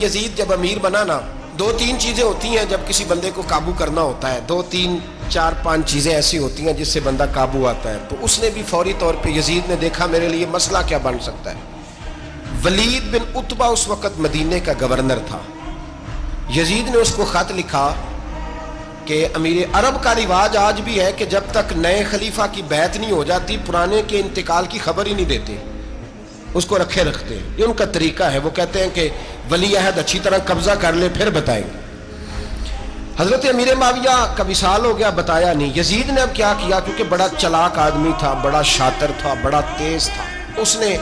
یزید جب امیر بنا نا، دو تین چیزیں ہوتی ہیں جب کسی بندے کو قابو کرنا ہوتا ہے، دو تین چار پانچ چیزیں ایسی ہوتی ہیں جس سے بندہ قابو آتا ہے. تو اس نے بھی فوری طور پہ یزید نے دیکھا میرے لیے مسئلہ کیا بن سکتا ہے. ولید بن عتبہ اس وقت مدینے کا گورنر تھا. یزید نے اس کو خط لکھا کہ امیر عرب کا رواج آج بھی ہے کہ جب تک نئے خلیفہ کی بیعت نہیں ہو جاتی پرانے کے انتقال کی خبر ہی نہیں دیتے، اس کو رکھے رکھتے ہیں. یہ ان کا طریقہ ہے. وہ کہتے ہیں کہ ولی عہد اچھی طرح قبضہ کر لے پھر بتائیں گے. حضرت امیر معاویہ کا وصال ہو گیا، بتایا نہیں. یزید نے اب کیا کیا، کیونکہ بڑا چلاک آدمی تھا، بڑا شاطر تھا، بڑا تیز تھا، اس نے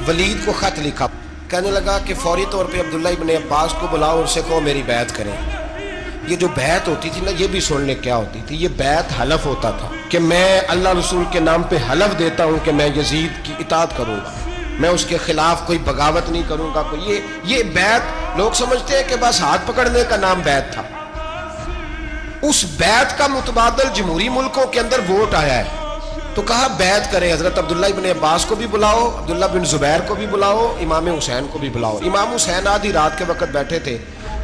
ولید کو خط لکھا. کہنے لگا کہ فوری طور پہ عبداللہ ابن عباس کو بلاؤ اور اسے کہو میری بیعت کریں. یہ جو بیعت ہوتی تھی نا، یہ بھی سن لے کیا ہوتی تھی. یہ بیعت حلف ہوتا تھا کہ میں اللہ رسول کے نام پہ حلف دیتا ہوں کہ میں یزید کی اطاعت کروں گا، میں اس کے خلاف کوئی بغاوت نہیں کروں گا. کوئی یہ بیعت لوگ سمجھتے ہیں کہ بس ہاتھ پکڑنے کا نام بیعت تھا. اس بیعت کا متبادل جمہوری ملکوں کے اندر ووٹ آیا ہے. تو کہا بیعت کرے. حضرت عبداللہ ابن عباس کو بھی بلاؤ، عبداللہ بن زبیر کو بھی بلاؤ، امام حسین کو بھی بلاؤ. امام حسین آدھی رات کے وقت بیٹھے تھے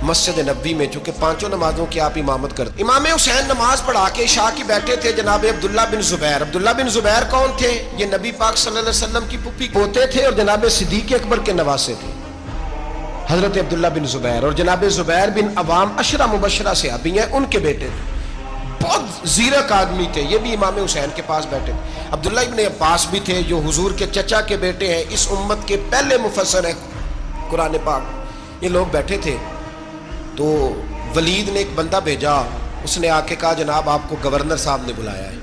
مسجد نبوی میں، چونکہ پانچوں نمازوں کی آپ امامت کرتے. امام حسین نماز پڑھا کے عشاء کی بیٹھے تھے. جناب عبداللہ بن زبیر. عبداللہ بن زبیر کون تھے؟ یہ نبی پاک صلی اللہ علیہ وسلم کی پھپھی پوتے تھے اور جناب صدیق اکبر کے نواسے تھے. حضرت عبداللہ بن زبیر اور جناب زبیر بن عوام عشرہ مبشرہ صحابی ہیں، ان کے بیٹے تھے. بہت زیرک آدمی تھے. یہ بھی امام حسین کے پاس بیٹھے تھے. عبداللہ ابن عباس بھی تھے جو حضور کے چچا کے بیٹے ہیں، اس امت کے پہلے مفسر ہیں قرآن پاک. یہ لوگ بیٹھے تھے. تو ولید نے ایک بندہ بھیجا، اس نے آ کے کہا جناب آپ کو گورنر صاحب نے بلایا ہے.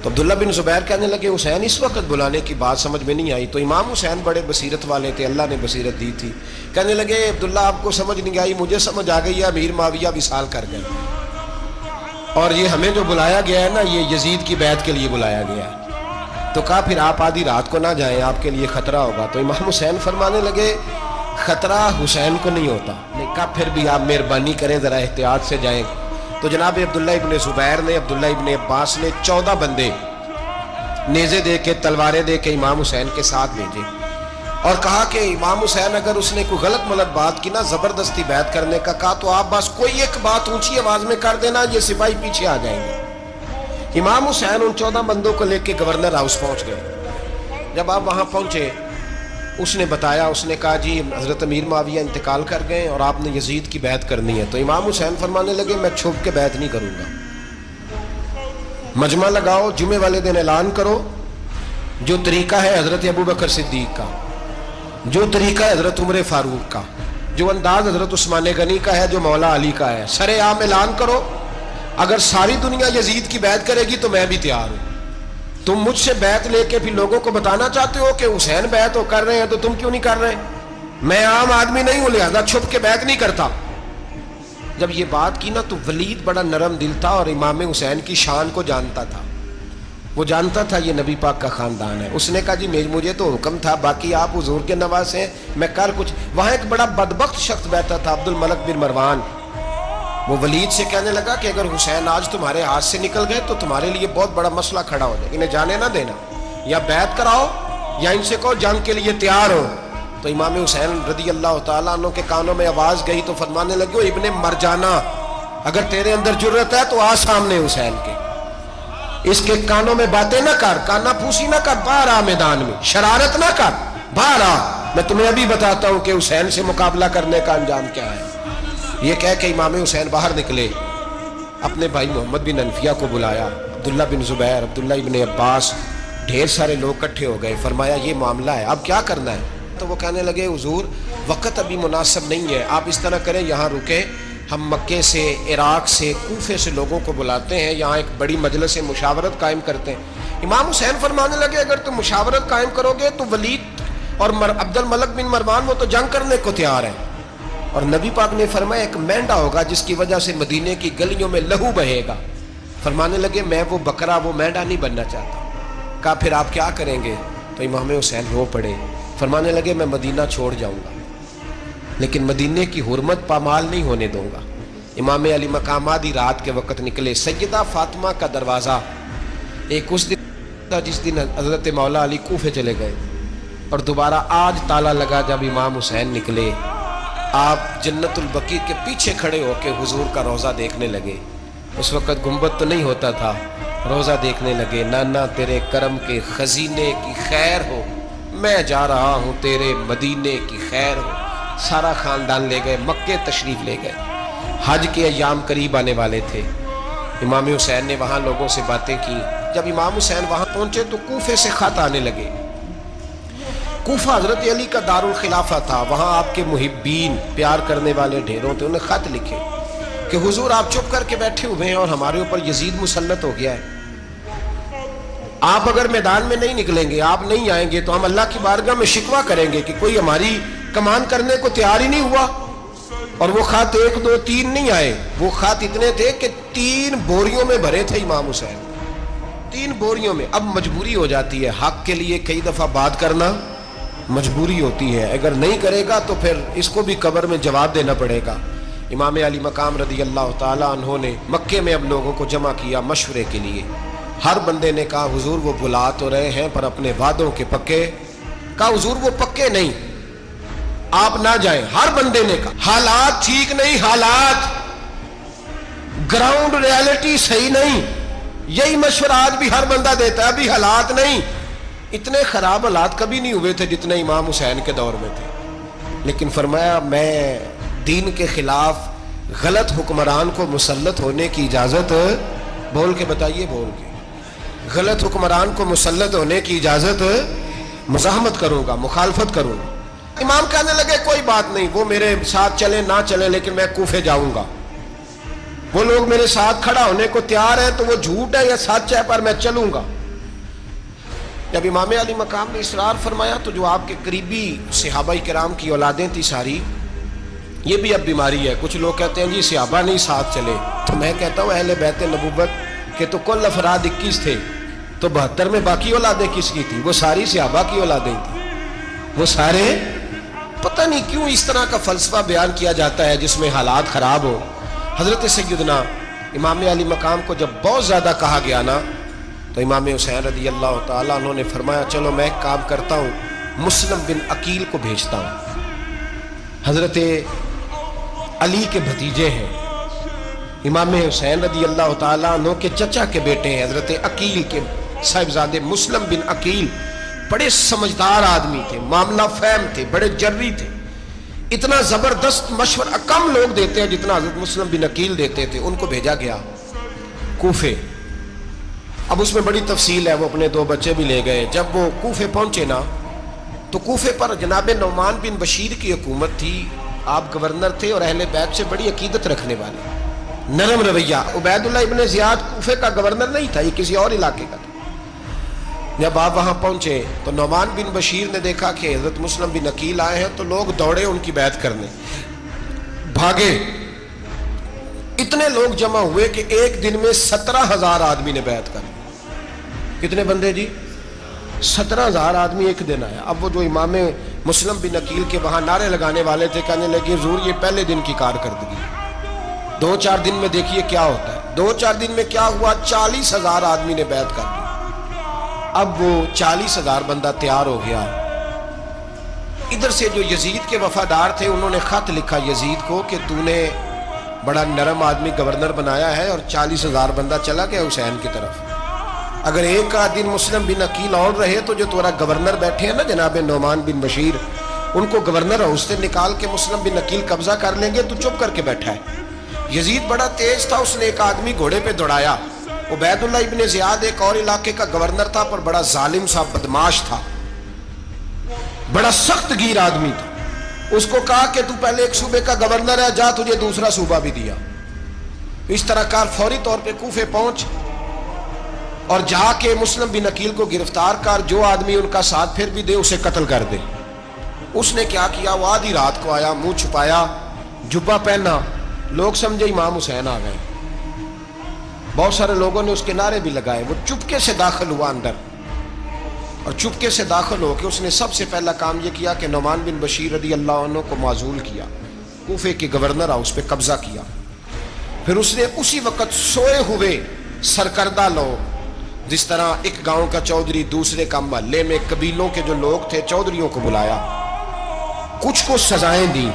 تو عبداللہ بن زبیر کہنے لگے حسین اس وقت بلانے کی بات سمجھ میں نہیں آئی. تو امام حسین بڑے بصیرت والے تھے، اللہ نے بصیرت دی تھی. کہنے لگے عبداللہ آپ کو سمجھ نہیں آئی، مجھے سمجھ آ گئی ہے، امیر معاویہ وصال کر گئے اور یہ ہمیں جو بلایا گیا ہے نا، یہ یزید کی بیعت کے لیے بلایا گیا ہے. تو کہا پھر آپ آدھی رات کو نہ جائیں، آپ کے لیے خطرہ ہوگا. تو امام حسین فرمانے لگے خطرہ حسین کو نہیں ہوتا. نے کہا پھر بھی آپ مہربانی کریں ذرا احتیاط سے جائیں. تو جناب عبداللہ ابن زبیر نے، عبداللہ ابن عباس نے 14 بندے نیزے دے کے، تلواریں دے کے امام حسین کے ساتھ بھیجے اور کہا کہ امام حسین اگر اس نے کوئی غلط ملت بات کی نا، زبردستی بیعت کرنے کا کہا، تو آپ بس کوئی ایک بات اونچی آواز میں کر دینا، یہ سپاہی پیچھے آ جائیں گے. امام حسین ان 14 بندوں کو لے کے گورنر ہاؤس پہنچ گئے. جب آپ وہاں پہنچے اس نے بتایا، اس نے کہا جی حضرت امیر معاویہ انتقال کر گئے اور آپ نے یزید کی بیعت کرنی ہے. تو امام حسین فرمانے لگے میں چھپ کے بیعت نہیں کروں گا. مجمع لگاؤ، جمعے والے دن اعلان کرو. جو طریقہ ہے حضرت ابوبکر صدیق کا، جو طریقہ ہے حضرت عمر فاروق کا، جو انداز حضرت عثمان غنی کا ہے، جو مولا علی کا ہے، سر عام اعلان کرو. اگر ساری دنیا یزید کی بیعت کرے گی تو میں بھی تیار ہوں. تم مجھ سے بیعت لے کے پھر لوگوں کو بتانا چاہتے ہو کہ حسین بیعت کر رہے ہیں تو تم کیوں نہیں کر رہے؟ میں عام آدمی نہیں ہوں، لہذا چھپ کے بیعت نہیں کرتا. جب یہ بات کی نا تو ولید بڑا نرم دل تھا اور امام حسین کی شان کو جانتا تھا. وہ جانتا تھا یہ نبی پاک کا خاندان ہے. اس نے کہا جی مجھے تو حکم تھا، باقی آپ حضور کے نواسے ہیں، میں کر کچھ. وہاں ایک بڑا بدبخت شخص بیٹھا تھا، عبد الملک بن مروان. وہ ولید سے کہنے لگا کہ اگر حسین آج تمہارے ہاتھ سے نکل گئے تو تمہارے لیے بہت بڑا مسئلہ کھڑا ہو جائے. انہیں جانے نہ دینا، یا بیعت کراؤ یا ان سے کہو جنگ کے لیے تیار ہو. تو امام حسین رضی اللہ تعالیٰ عنہ کے کانوں میں آواز گئی تو فرمانے لگے ابن مرجانہ، اگر تیرے اندر جرت ہے تو آ سامنے حسین کے، اس کے کانوں میں باتیں نہ کر، کانا پھوسی نہ کر، باہر آ میدان میں، شرارت نہ کر، باہر آ. میں تمہیں ابھی بتاتا ہوں کہ حسین سے مقابلہ کرنے کا انجام کیا ہے. یہ کہہ کہ امام حسین باہر نکلے، اپنے بھائی محمد بن انفیہ کو بلایا، عبداللہ بن زبیر، عبداللہ ابن عباس، ڈھیر سارے لوگ اکٹھے ہو گئے. فرمایا یہ معاملہ ہے، اب کیا کرنا ہے؟ تو وہ کہنے لگے حضور وقت ابھی مناسب نہیں ہے، آپ اس طرح کریں یہاں رکے، ہم مکے سے، عراق سے، کوفے سے لوگوں کو بلاتے ہیں، یہاں ایک بڑی مجلس مشاورت قائم کرتے ہیں. امام حسین فرمانے لگے اگر تم مشاورت قائم کرو گے تو ولید اور عبد الملک بن مروان وہ تو جنگ کرنے کو تیار ہیں، اور نبی پاک نے فرمایا ایک مینڈا ہوگا جس کی وجہ سے مدینے کی گلیوں میں لہو بہے گا. فرمانے لگے میں وہ بکرا، وہ مینڈا نہیں بننا چاہتا. کہا پھر آپ کیا کریں گے؟ تو امام حسین رو پڑے. فرمانے لگے میں مدینہ چھوڑ جاؤں گا لیکن مدینے کی حرمت پامال نہیں ہونے دوں گا. امام علی مقام آدھی رات کے وقت نکلے. سیدہ فاطمہ کا دروازہ ایک اس دن تھا جس دن حضرت مولا علی کوفے چلے گئے اور دوبارہ آج تالا لگا جب امام حسین نکلے. آپ جنت البقیع کے پیچھے کھڑے ہو کے حضور کا روضہ دیکھنے لگے. اس وقت گنبد تو نہیں ہوتا تھا. روضہ دیکھنے لگے. نانا تیرے کرم کے خزینے کی خیر ہو, میں جا رہا ہوں تیرے مدینے کی خیر ہو. سارا خاندان لے گئے, مکے تشریف لے گئے. حج کے ایام قریب آنے والے تھے. امام حسین نے وہاں لوگوں سے باتیں کی. جب امام حسین وہاں پہنچے تو کوفے سے خط آنے لگے. کوفہ حضرت علی کا دارالخلافہ تھا. وہاں آپ کے محبین, پیار کرنے والے ڈھیروں تھے. انہیں خط لکھے کہ حضور آپ چپ کر کے بیٹھے ہوئے ہیں اور ہمارے اوپر یزید مسلط ہو گیا ہے. آپ اگر میدان میں نہیں نکلیں گے, آپ نہیں آئیں گے تو ہم اللہ کی بارگاہ میں شکوہ کریں گے کہ کوئی ہماری کمان کرنے کو تیار ہی نہیں ہوا. اور وہ خط 1 2 3 نہیں آئے. وہ خط اتنے تھے کہ 3 بوریوں میں بھرے تھے امام حسین. 3 بوریوں میں. اب مجبوری ہو جاتی ہے, حق کے لیے کئی دفعہ بات کرنا مجبوری ہوتی ہے. اگر نہیں کرے گا تو پھر اس کو بھی قبر میں جواب دینا پڑے گا. امام علی مقام رضی اللہ تعالیٰ عنہ نے مکے میں اب لوگوں کو جمع کیا مشورے کے لیے. ہر بندے نے کہا حضور وہ بلا تو رہے ہیں پر اپنے وعدوں کے پکے. کہا حضور وہ پکے نہیں, آپ نہ جائیں. ہر بندے نے کہا حالات ٹھیک نہیں, حالات گراؤنڈ ریالٹی صحیح نہیں. یہی مشورہ آج بھی ہر بندہ دیتا ہے. ابھی حالات نہیں, اتنے خراب حالات کبھی نہیں ہوئے تھے جتنے امام حسین کے دور میں تھے. لیکن فرمایا میں دین کے خلاف غلط حکمران کو مسلط ہونے کی اجازت, بول کے بتائیے, بول کے, غلط حکمران کو مسلط ہونے کی اجازت, مزاحمت کروں گا, مخالفت کروں گا. امام کہنے لگے کوئی بات نہیں, وہ میرے ساتھ چلے نہ چلے لیکن میں کوفے جاؤں گا. وہ لوگ میرے ساتھ کھڑا ہونے کو تیار ہے تو وہ جھوٹ ہے یا سچ ہے پر میں چلوں گا. جب امام علی مقام نے اصرار فرمایا تو جو آپ کے قریبی صحابہ کرام کی اولادیں تھی ساری, یہ بھی اب بیماری ہے. کچھ لوگ کہتے ہیں جی صحابہ نہیں ساتھ چلے, تو میں کہتا ہوں اہل بیت نبوت کہ تو کل افراد 21 تھے, تو 72 میں باقی اولادیں کس کی تھی؟ وہ ساری صحابہ کی اولادیں تھیں. وہ سارے, پتہ نہیں کیوں اس طرح کا فلسفہ بیان کیا جاتا ہے جس میں حالات خراب ہو. حضرت سیدنا امام علی مقام کو جب بہت زیادہ کہا گیا نا, تو امام حسین رضی اللہ تعالیٰ عنہ نے فرمایا چلو میں ایک کام کرتا ہوں, مسلم بن عقیل کو بھیجتا ہوں. حضرت علی کے بھتیجے ہیں, امام حسین رضی اللہ تعالیٰ عنہ کے چچا کے بیٹے ہیں حضرت عقیل کے صاحبزادے مسلم بن عقیل. بڑے سمجھدار آدمی تھے, معاملہ فہم تھے, بڑے جری تھے. اتنا زبردست مشورہ کم لوگ دیتے ہیں جتنا حضرت مسلم بن عقیل دیتے تھے. ان کو بھیجا گیا کوفے. اب اس میں بڑی تفصیل ہے, وہ اپنے 2 بچے بھی لے گئے. جب وہ کوفے پہنچے نا تو کوفے پر جناب نعمان بن بشیر کی حکومت تھی. آپ گورنر تھے اور اہل بیت سے بڑی عقیدت رکھنے والے, نرم رویہ. عبید اللہ ابن زیاد کوفے کا گورنر نہیں تھا, یہ کسی اور علاقے کا تھا. جب آپ وہاں پہنچے تو نعمان بن بشیر نے دیکھا کہ حضرت مسلم بن عقیل آئے ہیں, تو لوگ دوڑے ان کی بیعت کرنے, بھاگے. اتنے لوگ جمع ہوئے کہ ایک دن میں 17,000 آدمی نے بیعت کر لی. کتنے بندے جی؟ 17,000 آدمی ایک دن آیا. اب وہ جو امام مسلم بن عقیل کے وہاں نعرے لگانے والے تھے کہنے لگے حضور یہ پہلے دن کی کارکردگی, 2-4 دن میں دیکھیے کیا ہوتا ہے. 2-4 دن میں کیا ہوا, 40,000 آدمی نے بیعت کر لی. اب وہ 40,000 بندہ تیار ہو گیا. ادھر سے جو یزید کے وفادار تھے انہوں نے خط لکھا یزید کو کہ تو نے بڑا نرم آدمی گورنر بنایا ہے اور 40,000 بندہ چلا گیا حسین کی طرف. اگر ایک دن مسلم بن عقیل اور رہے تو جو تمہارا گورنر بیٹھے ہیں نا جناب نعمان بن بشیر, ان کو گورنر ہاؤس سے نکال کے مسلم بن عقیل قبضہ کر لیں گے. تو چپ کر کے بیٹھا ہے. یزید بڑا تیز تھا, اس نے ایک آدمی گھوڑے پہ دوڑایا. عبید اللہ ابن زیاد ایک اور علاقے کا گورنر تھا پر بڑا ظالم سا بدماش تھا, بڑا سخت گیر آدمی تھا. اس کو کہا کہ تو پہلے ایک صوبے کا گورنر ہے, جا تجھے دوسرا صوبہ بھی دیا. اس طرح کار فوری طور پہ کوفے پہنچ اور جا کے مسلم بن عقیل کو گرفتار کر, جو آدمی ان کا ساتھ پھر بھی دے اسے قتل کر دے. اس نے کیا کیا, وہ آدھی رات کو آیا, منہ چھپایا, جبہ پہنا, لوگ سمجھے امام حسین آ گئے. بہت سارے لوگوں نے اس کے نعرے بھی لگائے. وہ چپکے سے داخل ہوا اندر, اور چپکے سے داخل ہو کے اس نے سب سے پہلا کام یہ کیا کہ نعمان بن بشیر رضی اللہ عنہ کو معزول کیا, کوفے کے گورنر ہاؤس پہ قبضہ کیا. پھر اس نے اسی وقت سوئے ہوئے سرکردہ لوگ, جس طرح ایک گاؤں کا چودھری دوسرے کا محلے میں قبیلوں کے جو لوگ تھے چودھریوں کو بلایا, کچھ کو سزائیں دی,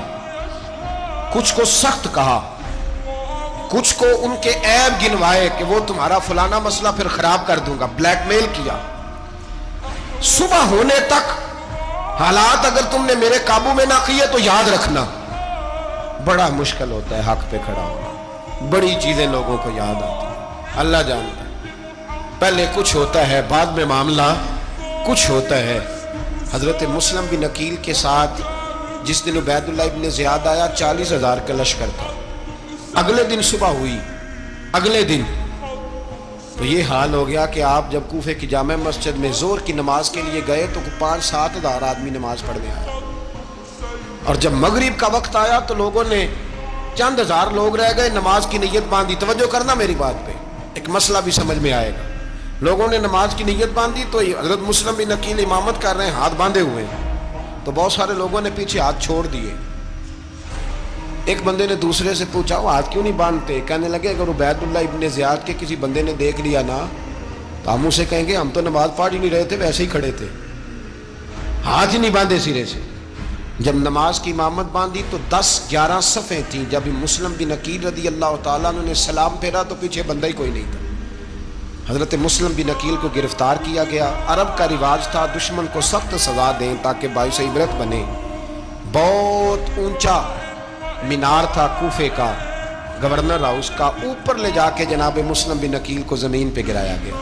کچھ کو سخت کہا، کچھ کو ان کے عیب گنوائے کہ وہ تمہارا فلانا مسئلہ پھر خراب کر دوں گا، بلیک میل کیا۔ صبح ہونے تک حالات اگر تم نے میرے قابو میں نہ کیے تو یاد رکھنا بڑا مشکل ہوتا ہے حق پہ کھڑا ہونا، بڑی چیزیں لوگوں کو یاد آتی ہیں، اللہ جانتا ہے۔ پہلے کچھ ہوتا ہے، بعد میں معاملہ کچھ ہوتا ہے۔ حضرت مسلم بن عقیل کے ساتھ جس دن عبید اللہ ابن زیاد آیا 40,000 کا لشکر تھا، اگلے دن صبح ہوئی، اگلے دن تو یہ حال ہو گیا کہ آپ جب کوفے کی جامع مسجد میں ظہر کی نماز کے لیے گئے تو 5-7 ہزار آدمی نماز پڑھنے آیا، اور جب مغرب کا وقت آیا تو لوگوں نے چند ہزار لوگ رہ گئے، نماز کی نیت باندھی۔ توجہ کرنا میری بات پہ، ایک مسئلہ بھی سمجھ میں آئے گا۔ لوگوں نے نماز کی نیت باندھی تو حضرت مسلم بن عقیل امامت کر رہے ہیں، ہاتھ باندھے ہوئے ہیں، تو بہت سارے لوگوں نے پیچھے ہاتھ چھوڑ دیے۔ ایک بندے نے دوسرے سے پوچھا وہ ہاتھ کیوں نہیں باندھتے؟ کہنے لگے اگر عبید اللہ ابن زیاد کے کسی بندے نے دیکھ لیا نا تو ہم اسے کہیں گے ہم تو نماز پڑھ ہی نہیں رہے تھے، ویسے ہی کھڑے تھے، ہاتھ ہی نہیں باندھے سرے سے۔ جب نماز کی امامت باندھی تو 10-11 صفیں تھیں۔ جب مسلم بن عقیل رضی اللہ تعالیٰ عنہ نے سلام پھیرا تو پیچھے بندہ ہی کوئی نہیں تھا۔ حضرت مسلم بن عقیل کو گرفتار کیا گیا۔ عرب کا رواج تھا دشمن کو سخت سزا دیں تاکہ باعث عبرت بنے۔ بہت اونچا مینار تھا کوفے کا، گورنر ہاؤس کا، اوپر لے جا کے جناب مسلم بن عقیل کو زمین پہ گرایا گیا،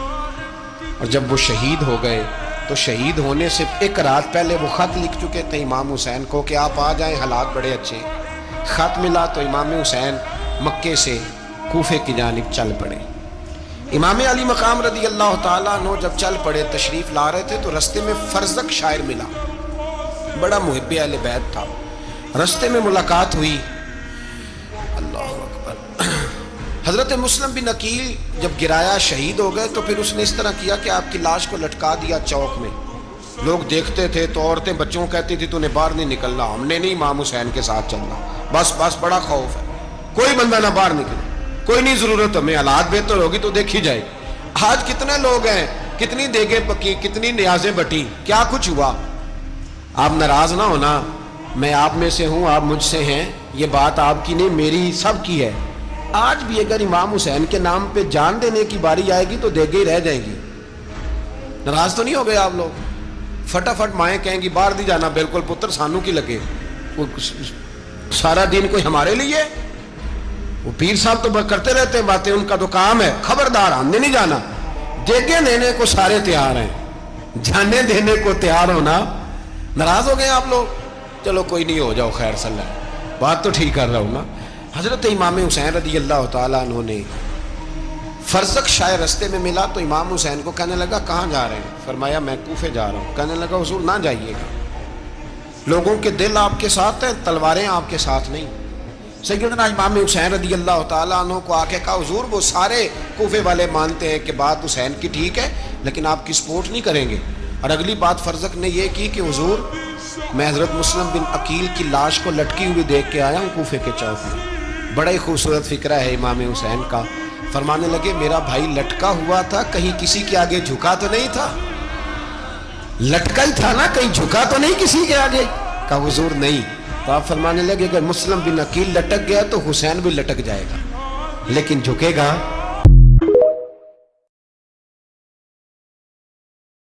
اور جب وہ شہید ہو گئے تو شہید ہونے سے ایک رات پہلے وہ خط لکھ چکے تھے امام حسین کو کہ آپ آ جائیں، حالات بڑے اچھے۔ خط ملا تو امام حسین مکے سے کوفے کی جانب چل پڑے۔ امام علی مقام رضی اللہ تعالیٰ عنہ جب چل پڑے، تشریف لا رہے تھے تو رستے میں فرزق شاعر ملا، بڑا محب اہل بیت تھا۔ رستے میں ملاقات ہوئی، اللہ اکبر۔ حضرت مسلم بن عقیل جب گرایا شہید ہو گئے تو پھر اس نے اس طرح کیا کہ آپ کی لاش کو لٹکا دیا چوک میں۔ لوگ دیکھتے تھے تو عورتیں بچوں کہتی تھی تو نے باہر نہیں نکلنا، ہم نے نہیں امام حسین کے ساتھ چلنا، بس بڑا خوف ہے، کوئی بندہ نہ باہر نکلے، کوئی نہیں ضرورت ہمیں، حالات بہتر ہوگی تو دیکھی جائے۔ آج کتنے لوگ ہیں، کتنی دیگیں پکی، کتنی نیازیں بٹی، کیا کچھ ہوا۔ آپ ناراض نہ ہونا، میں آپ میں سے ہوں، آپ مجھ سے ہیں، یہ بات آپ کی نہیں میری سب کی ہے۔ آج بھی اگر امام حسین کے نام پہ جان دینے کی باری آئے گی تو دیگیں رہ جائیں گی۔ ناراض تو نہیں ہو گئے آپ لوگ؟ فٹافٹ مائیں کہیں گی باہر دی جانا، بالکل پتر سانو کی لگے، سارا دن کوئی ہمارے لیے؟ وہ پیر صاحب تو کرتے رہتے ہیں باتیں، ان کا تو کام ہے، خبردار ہم نے نہیں جانا۔ دیگیں دینے کو سارے تیار ہیں، جانے دینے کو تیار ہونا۔ ناراض ہو گئے آپ لوگ؟ چلو کوئی نہیں، ہو جاؤ، خیر صلی اللہ، بات تو ٹھیک کر رہا ہوں نا۔ حضرت امام حسین رضی اللہ تعالیٰ عنہ نے فرزق شاعر رستے میں ملا تو امام حسین کو کہنے لگا کہاں جا رہے ہیں؟ فرمایا میں کوفے جا رہا ہوں۔ کہنے لگا حضور نہ جائیے گا، لوگوں کے دل آپ کے ساتھ ہیں، تلواریں آپ کے ساتھ نہیں۔ سیدنا امام حسین رضی اللہ تعالیٰ عنہ کو آ کے کہا حضور وہ سارے کوفے والے مانتے ہیں کہ بات حسین کی ٹھیک ہے لیکن آپ کی سپورٹ نہیں کریں گے۔ اور اگلی بات فرزق نے یہ کی کہ حضور میں حضرت مسلم بن عقیل کی لاش کو لٹکی ہوئی دیکھ کے آیا ہوں کوفے کے چوک میں۔ بڑا ہی خوبصورت فکرہ ہے امام حسین کا۔ فرمانے لگے میرا بھائی لٹکا ہوا تھا، کہیں کسی کے آگے جھکا تو نہیں تھا؟ لٹکا ہی تھا نا، کہیں جھکا تو نہیں کسی کے آگے؟ کہا حضور نہیں۔ تو آپ فرمانے لگے اگر مسلم بن عقیل لٹک گیا تو حسین بھی لٹک جائے گا، لیکن جھکے گا